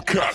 cut.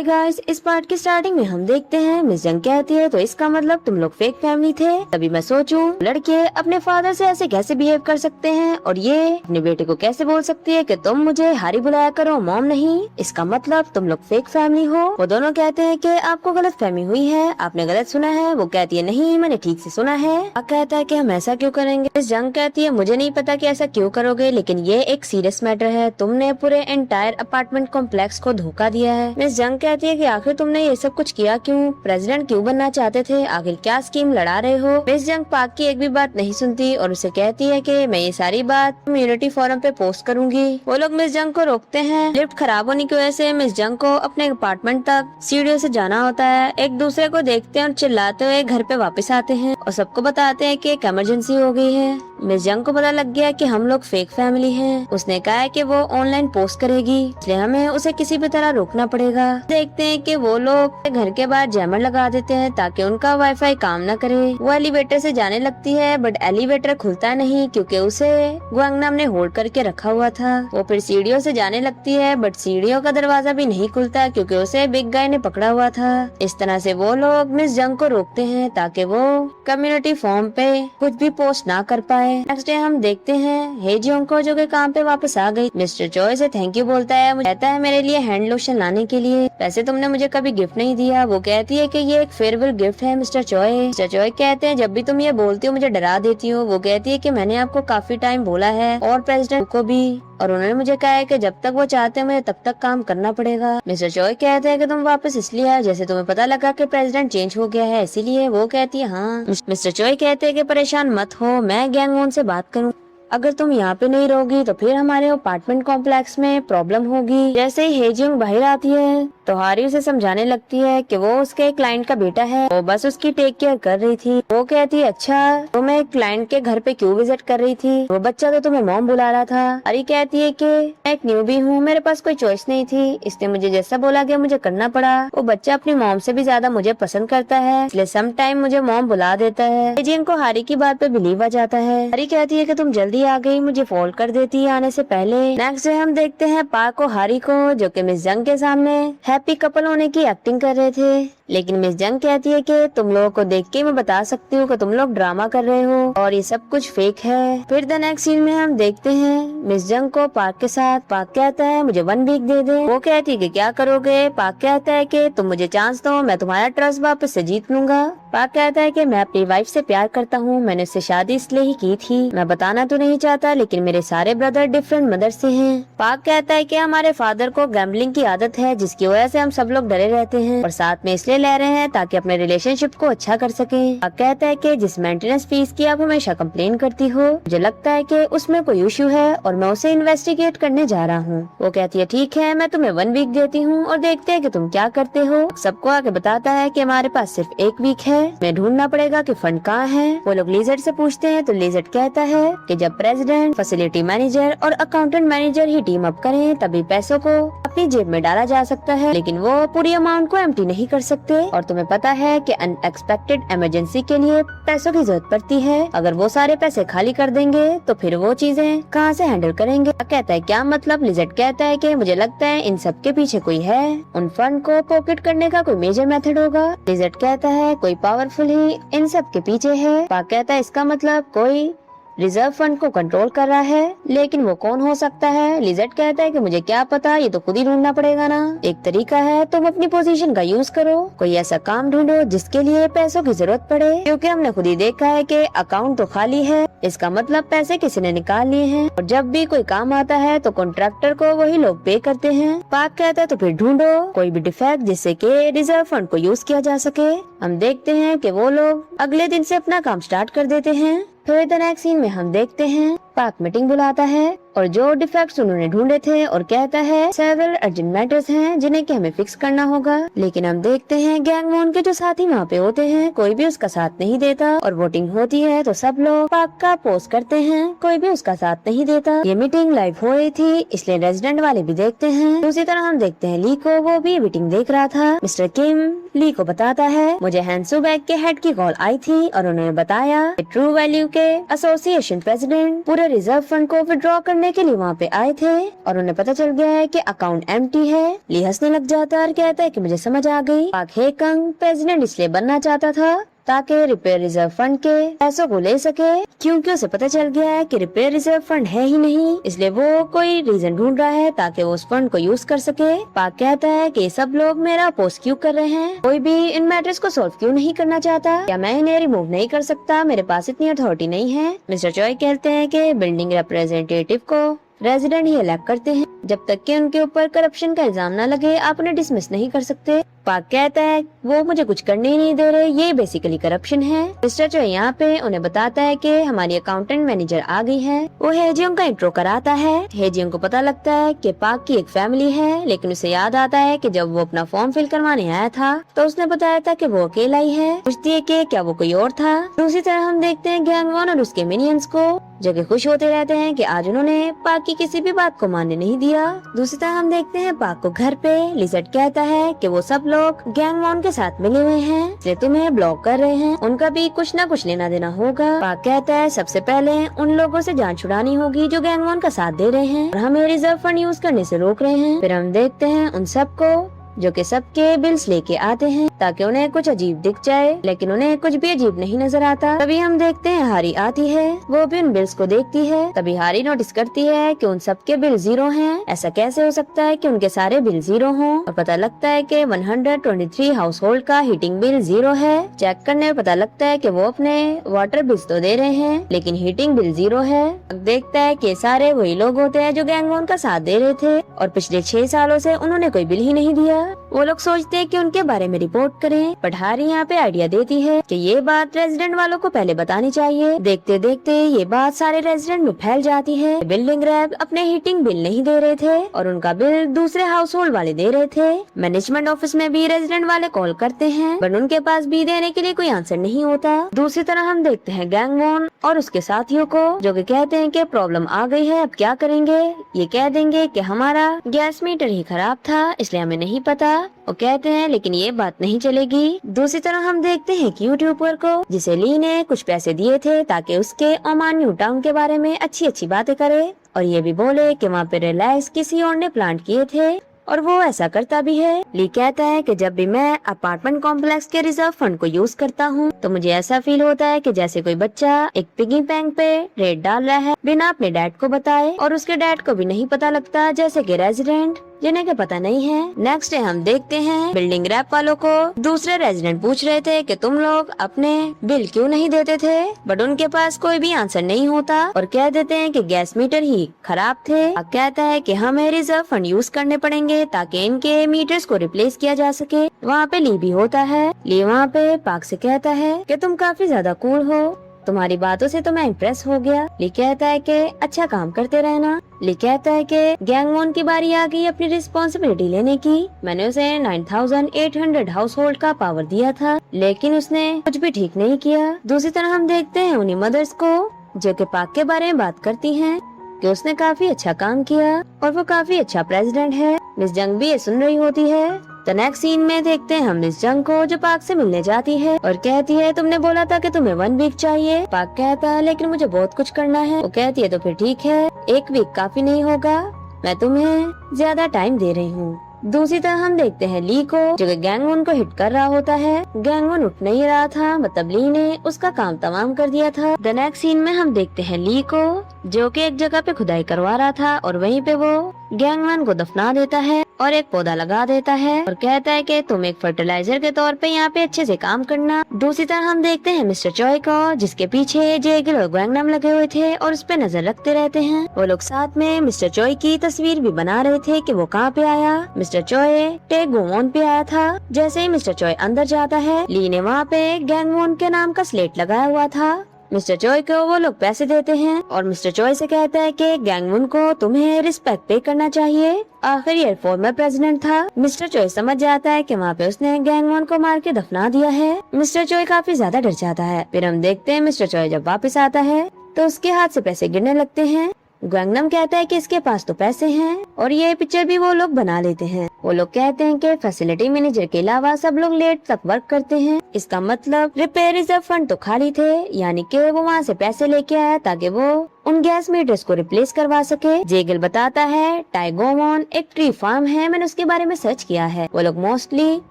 Guys, इस part की starting में हम देखते हैं मिस जंग कहती है तो इसका मतलब तुम लोग फेक फैमिली थे। तभी मैं सोचूं लड़के अपने फादर से ऐसे कैसे बिहेव कर सकते हैं और ये अपने बेटे को कैसे बोल सकती है कि तुम मुझे हारी बुलाया करो मॉम नहीं, इसका मतलब तुम लोग फेक फैमिली हो। वो दोनों कहते हैं कि आपको गलत फहमी हुई है, आपने गलत सुना है। वो कहती है नहीं, मैंने ठीक से सुना है। कहता है कि हम ऐसा क्यों करेंगे। मिस जंग कहती है मुझे नहीं पता कि ऐसा क्यों करोगे, लेकिन ये एक सीरियस मैटर है। तुमने पूरे एंटायर अपार्टमेंट कॉम्प्लेक्स को धोखा दिया है। मिस जंग कहती है कि आखिर तुमने ये सब कुछ किया क्यों, प्रेसिडेंट क्यों बनना चाहते थे, आखिर क्या स्कीम लड़ा रहे हो। मिस जंग पाक की एक भी बात नहीं सुनती और उसे कहती है कि मैं ये सारी बात कम्युनिटी फोरम पे पोस्ट करूंगी। वो लोग मिस जंग को रोकते हैं। लिफ्ट खराब होने की वजह से मिस जंग को अपने अपार्टमेंट तक सीढ़ियों से जाना होता है। एक दूसरे को देखते हैं और चिल्लाते हुए घर पे वापस आते हैं और सबको बताते हैं कि एक इमरजेंसी हो गई है। मिस जंग को पता लग गया कि हम लोग फेक फैमिली हैं। उसने कहा है कि वो ऑनलाइन पोस्ट करेगी, इसलिए हमें उसे किसी भी तरह रोकना पड़ेगा। देखते हैं कि वो लोग घर के बाहर जैमर लगा देते हैं ताकि उनका वाईफाई काम न करे। वो एलिवेटर से जाने लगती है बट एलिवेटर खुलता नहीं क्योंकि उसे गुआंगनाम ने होल्ड करके रखा हुआ था। वो फिर सीढ़ियों से जाने लगती है बट सीढ़ियों का दरवाजा भी नहीं खुलता क्योंकि उसे बिग गाय ने पकड़ा हुआ था। इस तरह से वो लोग मिस जंग को रोकते हैं ताकि वो कम्युनिटी फॉर्म पे कुछ भी पोस्ट ना कर पाए। नेक्स्ट डे हम देखते हैं हेजियोंग को जो कि काम पे वापस आ गई। मिस्टर चॉय से थैंक यू बोलता है, मुझे कहता है मेरे लिए हैंड लोशन लाने के लिए। वैसे तुमने मुझे कभी गिफ्ट नहीं दिया। वो कहती है कि ये एक फेयरवेल गिफ्ट है मिस्टर चॉय। मिस्टर चॉय कहते हैं जब भी तुम ये बोलती हो मुझे डरा देती हो। वो कहती है कि मैंने आपको काफी टाइम बोला है और प्रेसिडेंट को भी, और उन्होंने मुझे कहा है कि जब तक वो चाहते हैं मुझे तब तक काम करना पड़ेगा। मिस्टर चॉय कहते हैं कि तुम वापस इसलिए आए जैसे तुम्हें पता लगा कि प्रेसिडेंट चेंज हो गया है, इसीलिए। वो कहती है हाँ। मिस्टर चॉय कहते हैं कि परेशान मत हो, मैं गैंग वॉन से बात करूँ। अगर तुम यहाँ पे नहीं रहोगी तो फिर हमारे अपार्टमेंट कॉम्प्लेक्स में प्रॉब्लम होगी। जैसे ही हेजिंग बाहर आती है तो हारी उसे समझाने लगती है कि वो उसके क्लाइंट का बेटा है, वो बस उसकी टेक केयर कर रही थी। वो कहती है अच्छा तो मैं क्लाइंट के घर पे क्यों विजिट कर रही थी, वो बच्चा तो तुम्हें मॉम बुला रहा था। हारी कहती है कि मैं एक न्यूबी हूँ, मेरे पास कोई चॉइस नहीं थी, इसलिए मुझे जैसा बोला गया मुझे करना पड़ा। वो बच्चा अपनी मॉम से भी ज्यादा मुझे पसंद करता है, इसलिए सम टाइम मुझे मॉम बुला देता है। हेजिंग को हारी की बात पे बिलीव आ जाता है। हारी कहती है कि तुम जल्दी आ गई, मुझे फोन कर देती आने से पहले। नेक्स्ट डे हम देखते हैं पाक और हारी को जो कि मिस जंग के सामने हैप्पी कपल होने की एक्टिंग कर रहे थे, लेकिन मिस जंग कहती है कि तुम लोगों को देख के मैं बता सकती हूँ कि तुम लोग ड्रामा कर रहे हो और ये सब कुछ फेक है। फिर द नेक्स्ट सीन में हम देखते हैं मिस जंग को पाक के साथ। पाक कहता है मुझे 1 वीक दे दे। वो कहती है कि क्या करोगे। पाक कहता है कि तुम मुझे चांस दो, मैं तुम्हारा ट्रस्ट वापस से जीत लूंगा। पाक कहता है कि मैं अपनी वाइफ से प्यार करता हूँ, मैंने उससे शादी इसलिए ही की थी, मैं बताना तो नहीं चाहता लेकिन मेरे सारे ब्रदर डिफरेंट मदर से हैं। पाक कहता है कि हमारे फादर को गैम्बलिंग की आदत है जिसकी वजह से हम सब लोग डरे रहते हैं और साथ में इसलिए ले रहे हैं ताकि अपने रिलेशनशिप को अच्छा कर सके। पाक कहता है कि जिस मेंटेनेंस फीस की आप हमेशा कंप्लेन करती हो, मुझे लगता है कि उसमें कोई इशू है और मैं उसे इन्वेस्टिगेट करने जा रहा हूँ। वो कहती है ठीक है, मैं तुम्हें 1 वीक देती हूँ और देखते हैं कि तुम क्या करते हो। सबको आके बताता है कि हमारे पास सिर्फ 1 वीक है, मैं ढूंढना पड़ेगा कि फंड कहाँ है। वो लोग लिजर्ड से पूछते हैं तो लिजर्ड कहता है कि जब प्रेसिडेंट, फैसिलिटी मैनेजर और अकाउंटेंट मैनेजर ही टीम अप करें तभी पैसों को अपनी जेब में डाला जा सकता है, लेकिन वो पूरी अमाउंट को एम्प्टी नहीं कर सकते। और तुम्हें पता है कि अनएक्सपेक्टेड इमरजेंसी के लिए पैसों की जरूरत पड़ती है, अगर वो सारे पैसे खाली कर देंगे तो फिर वो चीजें कहाँ से हैंडल करेंगे। कहता है क्या मतलब। लिजर्ड कहता है कि मुझे लगता है इन सब के पीछे कोई है, उन फंड को पॉकेट करने का कोई मेजर मेथड होगा। लिजर्ड कहता है कोई पावरफुल ही इन सब के पीछे है। पाक कहता है इसका मतलब कोई रिजर्व फंड को कंट्रोल कर रहा है, लेकिन वो कौन हो सकता है। लिजर्ड कहता है कि मुझे क्या पता, ये तो खुद ही ढूंढना पड़ेगा ना। एक तरीका है तुम अपनी पोजीशन का यूज करो, कोई ऐसा काम ढूंढो जिसके लिए पैसों की जरूरत पड़े, क्योंकि हमने खुद ही देखा है कि अकाउंट तो खाली है, इसका मतलब पैसे किसी ने निकाल लिए हैं और जब भी कोई काम आता है तो कॉन्ट्रैक्टर को वही लोग पे करते हैं। पाक कहता है तो फिर ढूंढो कोई भी डिफेक्ट जिससे कि रिजर्व फंड को यूज किया जा सके। हम देखते हैं कि वो लोग अगले दिन से अपना काम स्टार्ट कर देते हैं। फिर द नेक्स्ट सीन में हम देखते हैं पाक मीटिंग बुलाता है और जो डिफेक्ट्स उन्होंने ढूंढे थे और कहता है सेवरल अर्जेंट मैटर्स हैं जिन्हें कि हमें फिक्स करना होगा। लेकिन हम देखते हैं गैंग वॉन के जो साथी वहाँ पे होते हैं कोई भी उसका साथ नहीं देता और वोटिंग होती है तो सब लोग पाक का पोस्ट करते हैं, कोई भी उसका साथ नहीं देता। ये मीटिंग लाइव हो रही थी इसलिए रेजिडेंट वाले भी देखते हैं। दूसरी तरह हम देखते हैं ली को, वो भी मीटिंग देख रहा था। मिस्टर किम ली को बताता है मुझे हैंसू बैंक के हेड की कॉल आई थी और उन्होंने बताया ट्रू वैल्यू के एसोसिएशन प्रेसिडेंट पूरे रिजर्व फंड को विड्रॉ करने के लिए वहाँ पे आए थे और उन्हें पता चल गया है कि अकाउंट एम्प्टी है। ली हंसने लग जाता है और कहता है कि मुझे समझ आ गई, पाक हेकंग प्रेसिडेंट इसलिए बनना चाहता था ताकि रिपेयर रिजर्व फंड के पैसों को ले सके, क्योंकि उसे पता चल गया है कि रिपेयर रिजर्व फंड है ही नहीं, इसलिए वो कोई रीजन ढूंढ रहा है ताकि वो उस फंड को यूज कर सके। पाक कहता है कि सब लोग मेरा अपोज क्यों कर रहे हैं, कोई भी इन मैटर्स को सॉल्व क्यों नहीं करना चाहता, क्या मैं इन्हें रिमूव नहीं कर सकता, मेरे पास इतनी अथॉरिटी नहीं है। मिस्टर चॉय कहते हैं कि बिल्डिंग रिप्रेजेंटेटिव को रेजिडेंट ही इलेक्ट करते हैं, जब तक कि उनके ऊपर करप्शन का इल्जाम न लगे आप उन्हें डिसमिस नहीं कर सकते। पाक कहता है वो मुझे कुछ करने ही नहीं दे रहे, ये बेसिकली करप्शन है। मिस्टर चो यहाँ पे उन्हें बताता है कि हमारी अकाउंटेंट मैनेजर आ गई है। वो हेजियोंग का इंट्रो कराता है। हेजियोंग को पता लगता है कि पाक की एक फैमिली है, लेकिन उसे याद आता है कि जब वो अपना फॉर्म फिल करवाने आया था तो उसने बताया था कि वो अकेला ही है। पूछती है कि क्या वो कोई और था। दूसरी तरह हम देखते हैं गैंग वॉन और उसके मिनियंस को जो कि खुश होते रहते हैं कि आज उन्होंने पाक की किसी भी बात को मानने नहीं दिया। दूसरी तरह हम देखते हैं पाक को घर पे लिजर्ड कहता है कि वो सब लोग गैंग वॉन के साथ मिले हुए हैं, इसलिए तुम्हें ब्लॉक कर रहे हैं, उनका भी कुछ न कुछ लेना देना होगा। पाक कहता है सबसे पहले उन लोगों से जान छुड़ानी होगी जो गैंग वॉन का साथ दे रहे हैं और हमें रिजर्व फंड यूज करने से रोक रहे हैं। फिर हम देखते हैं उन सबको जो कि सबके बिल्स लेके आते हैं ताकि उन्हें कुछ अजीब दिख जाए, लेकिन उन्हें कुछ भी अजीब नहीं नजर आता। तभी हम देखते हैं हारी आती है, वो भी उन बिल्स को देखती है। तभी हारी नोटिस करती है कि उन सबके बिल 0 हैं। ऐसा कैसे हो सकता है कि उनके सारे बिल 0 हों? और पता लगता है कि 123 हाउस होल्ड का हीटिंग बिल 0 है। चेक करने में पता लगता है कि वो अपने वाटर बिल्स तो दे रहे हैं लेकिन हीटिंग बिल 0 है। देखता है कि सारे वही लोग होते हैं जो गैंग वॉन का साथ दे रहे थे और पिछले 6 सालों से उन्होंने कोई बिल ही नहीं दिया। वो लोग सोचते हैं कि उनके बारे में रिपोर्ट करें, बट हारी यहाँ पे आइडिया देती है कि ये बात रेजिडेंट वालों को पहले बतानी चाहिए। देखते देखते ये बात सारे रेजिडेंट में फैल जाती है। बिल्डिंग रैप अपने हीटिंग बिल नहीं दे रहे थे और उनका बिल दूसरे हाउस होल्ड वाले दे रहे थे। मैनेजमेंट ऑफिस में भी रेजिडेंट वाले कॉल करते हैं बट उनके पास भी देने के लिए कोई आंसर नहीं होता। दूसरी तरह हम देखते हैं गैंग वॉन और उसके साथियों को जो कि कहते हैं कि प्रॉब्लम आ गई है, अब क्या करेंगे। ये कह देंगे कि हमारा गैस मीटर ही खराब था इसलिए हमें नहीं पता। वो कहते हैं लेकिन ये बात नहीं चलेगी। दूसरी तरफ हम देखते हैं कि यूट्यूबर को जिसे ली ने कुछ पैसे दिए थे ताकि उसके ओमान न्यू टाउन के बारे में अच्छी अच्छी बातें करे और ये भी बोले कि वहाँ पे रिलायंस किसी और ने प्लांट किए थे और वो ऐसा करता भी है। ली कहता है कि जब भी मैं अपार्टमेंट कॉम्प्लेक्स के रिजर्व फंड को यूज करता हूँ तो मुझे ऐसा फील होता है कि जैसे कोई बच्चा एक पिगी बैंक पे रेट डाल रहा है बिना अपने डैड को बताए और उसके डैड को भी नहीं पता लगता, जैसे कि रेजिडेंट जिन्हें के पता नहीं है। नेक्स्ट डे हम देखते हैं बिल्डिंग रैप वालों को दूसरे रेजिडेंट पूछ रहे थे कि तुम लोग अपने बिल क्यों नहीं देते थे, बट उनके पास कोई भी आंसर नहीं होता और कह देते हैं कि गैस मीटर ही खराब थे। अब कहता है कि हमें रिजर्व फंड यूज करने पड़ेंगे ताकि इनके मीटर्स को रिप्लेस किया जा सके। वहाँ पे ली भी होता है। ली वहाँ पे पाक से कहता है कि तुम काफी ज्यादा कूल हो, तुम्हारी बातों से तो मैं इम्प्रेस हो गया। ली कहता है कि अच्छा काम करते रहना। ली कहता है कि गैंग वॉन की बारी आ गई अपनी रिस्पॉन्सिबिलिटी लेने की। मैंने उसे 9800 हाउस होल्ड का पावर दिया था लेकिन उसने कुछ भी ठीक नहीं किया। दूसरी तरह हम देखते हैं उन्हीं मदर्स को जो कि पाक के बारे में बात करती हैं कि उसने काफी अच्छा काम किया और वो काफी अच्छा प्रेसिडेंट है। मिस जंग भी ये सुन रही होती है। तो नेक्स्ट सीन में देखते हैं हम मिस जंग को जो पाक से मिलने जाती है और कहती है तुमने बोला था कि तुम्हें 1 वीक चाहिए। पाक कहता है लेकिन मुझे बहुत कुछ करना है। वो कहती है तो फिर ठीक है, 1 वीक काफी नहीं होगा, मैं तुम्हें ज्यादा टाइम दे रही हूँ। दूसरी तरह हम देखते हैं ली को जो कि गैंग वॉन को हिट कर रहा होता है। गैंग वॉन उठ नहीं रहा था, मतलब ली ने उसका काम तमाम कर दिया था। द नेक्स्ट सीन में हम देखते हैं ली को जो कि एक जगह पे खुदाई करवा रहा था और वहीं पे वो गैंग वॉन को दफना देता है और एक पौधा लगा देता है और कहता है कि तुम एक फर्टिलाइजर के तौर पे यहाँ पे अच्छे से काम करना। दूसरी तरह हम देखते हैं मिस्टर चॉय को जिसके पीछे जेगिल और ग्वैंगनम लगे हुए थे और उस पे नजर रखते रहते हैं। वो लोग साथ में मिस्टर चॉय की तस्वीर भी बना रहे थे कि वो कहाँ पे आया। मिस्टर चॉय टेक वोन पे आया था। जैसे ही मिस्टर चॉय अंदर जाता है ली ने वहाँ पे गैंग वॉन के नाम का स्लेट लगाया हुआ था मिस्टर चोई को वो लोग पैसे देते हैं और मिस्टर चोई से कहता है कि गैंगवुन को तुम्हें रिस्पेक्ट पे करना चाहिए। आखिर ये फॉर्मर प्रेसिडेंट था। मिस्टर चोई समझ जाता है कि वहाँ पे उसने गैंगवुन को मार के दफना दिया है। मिस्टर चोई काफी ज्यादा डर जाता है। फिर हम देखते हैं मिस्टर चोई जब वापस आता है तो उसके हाथ से पैसे गिरने लगते हैं। गैंगनम कहता है कि इसके पास तो पैसे हैं और ये पिक्चर भी वो लोग बना लेते हैं। वो लोग कहते हैं कि फैसिलिटी मैनेजर के अलावा सब लोग लेट तक वर्क करते हैं। इसका मतलब रिपेयर रिजर्व फंड तो खाली थे, यानी कि वो वहाँ से पैसे लेके आया ताकि वो उन गैस मीटर्स को रिप्लेस करवा सके। जेगल बताता है टाइगोमोन एक ट्री फार्म है, मैंने उसके बारे में सर्च किया है। वो लोग मोस्टली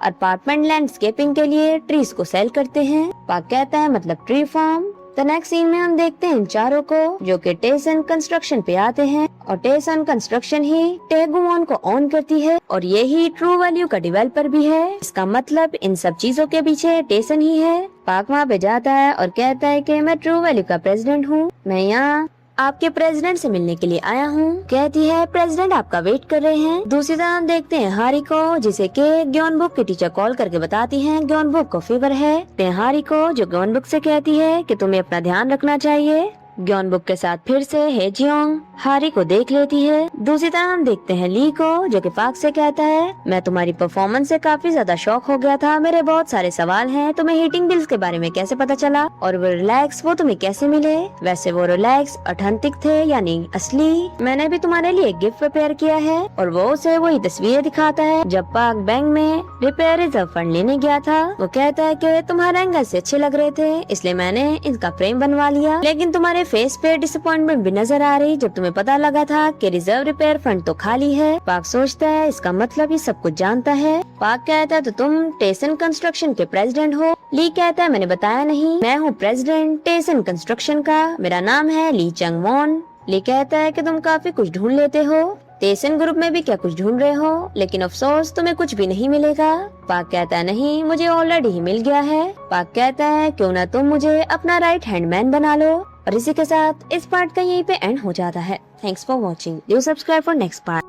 अपार्टमेंट लैंडस्केपिंग के लिए ट्रीज को सेल करते हैं। पाक कहता है मतलब ट्री फार्म। तो नेक्स्ट सीन में हम देखते हैं इन चारों को जो कि टेसन कंस्ट्रक्शन पे आते हैं और टेसन कंस्ट्रक्शन ही टेगुमोन को ऑन करती है और ये ही ट्रू वैल्यू का डेवलपर भी है। इसका मतलब इन सब चीजों के पीछे टेसन ही है। पाक वहाँ पे जाता है और कहता है कि मैं ट्रू वैल्यू का प्रेसिडेंट हूँ, मैं यहाँ आपके प्रेसिडेंट से मिलने के लिए आया हूँ। कहती है प्रेसिडेंट आपका वेट कर रहे हैं। दूसरी तरफ हम देखते हैं हारी को, जिसे के ग्योनबुक की टीचर कॉल करके बताती हैं ग्योनबुक को फीवर है। हारी को जो ग्योनबुक से कहती है कि तुम्हें अपना ध्यान रखना चाहिए। ग्योनबुक के साथ फिर से हेजियोंग हारी को देख लेती है। दूसरी तरफ हम देखते हैं ली को जो कि पाक से कहता है मैं तुम्हारी परफॉर्मेंस से काफी ज्यादा शॉक हो गया था, मेरे बहुत सारे सवाल हैं, तुम्हें हीटिंग बिल्स के बारे में कैसे पता चला और वो रिलैक्स वो तुम्हें कैसे मिले। वैसे वो रिलैक्स ऑथेंटिक थे यानी असली। मैंने भी तुम्हारे लिए एक गिफ्ट प्रिपेयर किया है और वो उसे वही तस्वीरें दिखाता है जब पाक बैंक में रिपेयर रिजर्व फंड लेने गया था। वो कहता है कि तुम्हारे एंगल से अच्छे लग रहे थे इसलिए मैंने इनका फ्रेम बनवा लिया, लेकिन तुम्हारे फेस पे डिसअपॉइंटमेंट भी नजर आ रही जब तुम्हें पता लगा था कि रिजर्व रिपेयर फंड तो खाली है। पाक सोचता है इसका मतलब ये सब कुछ जानता है। पाक कहता है तो तुम टेसन कंस्ट्रक्शन के प्रेसिडेंट हो। ली कहता है मैंने बताया नहीं, मैं हूँ प्रेसिडेंट टेसन कंस्ट्रक्शन का, मेरा नाम है ली चंगवॉन। ली कहता है कि तुम काफी कुछ ढूंढ लेते हो, टेसन ग्रुप में भी क्या कुछ ढूंढ रहे हो, लेकिन अफसोस तुम्हें कुछ भी नहीं मिलेगा। पाक कहता है नहीं, मुझे ऑलरेडी ही मिल गया है। पाक कहता है क्यों ना तुम मुझे अपना राइट हैंड मैन बना लो। और इसी के साथ इस पार्ट का यहीं पे एंड हो जाता है। Thanks for watching, do subscribe for next part.